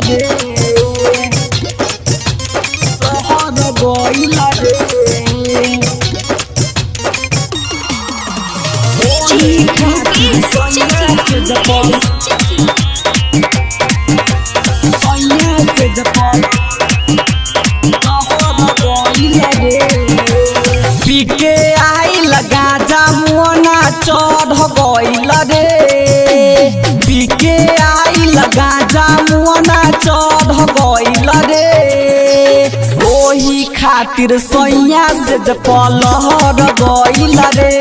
रे लहर गइल रे ओही खातिर सैया से जपल पीके आइल गाजा मुअना चढ़ गइल रे पीके आइल गाजा मुअना चढ़ गइल रे ओही खातिर सैया से जपलहर गइल रे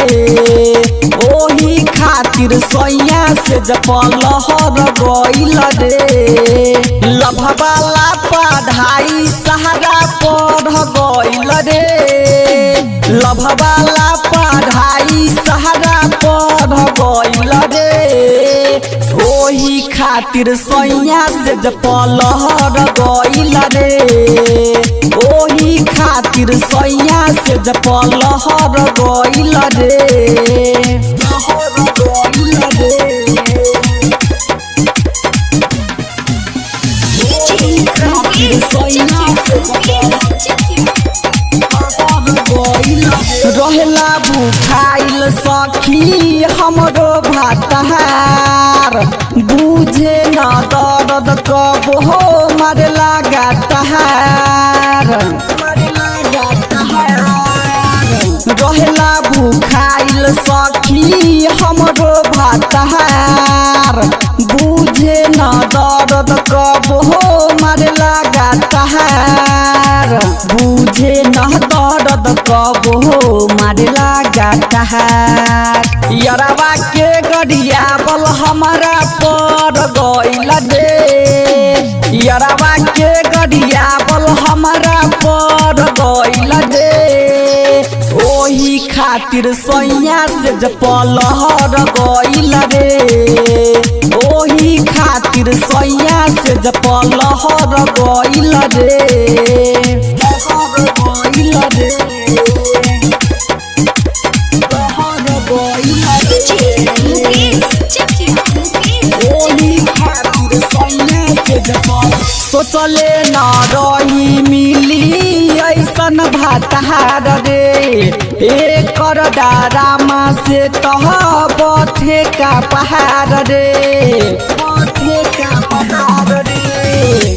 ओही खातिर सैया से जपलहर गइल रे लभवाला पढ़ाई सहारा पढ़ गइल रे लभवाला पढ़ाई सहारा पढ़ गइल रे ओही खातिर सैया से जपलहर गइल रे ओही खातिर सैया से जपलहर गइल रे रहेला भूखाइल सखी हमरो भातार बुझे न दर्द कब हो मरला गातार रहेला भूखाइल सखी हमरो भातार बुझे न दर्द कब हो मरला गातार बुझे न दर्द कब हो मरला गातार यरवा के गरियाबल हमारा पर गइल रे यरवा के गरियाबल हमारा पर गइल रे ओही खातिर सैया से जपलहर गइल रे ओही खातिर सैया से जपलहर गइल रे सोचले न रही मिली ऐसन भातार रे एकर डारामा से तह बथे का पहाड़ रे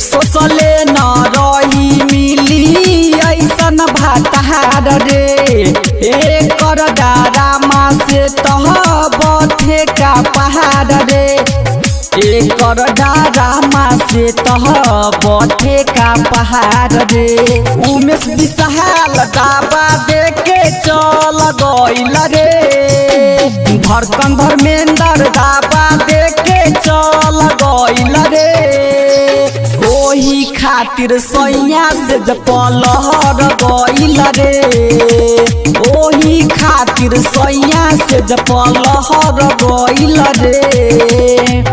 सोचले न रही मिली ऐसन भातार रे एकर डारामा से तह बथे का पहाड़ रे एकर डारामा से तह बथे का पहाड़ रे उमेश विशाल दाबा देके चल गइल रे धड़कन धर्मेंद्र दाबा देके चल गइल रे ओही खातिर सैया से जपलहर गइल रे ओही खातिर सैया से जपलहर गइल रे।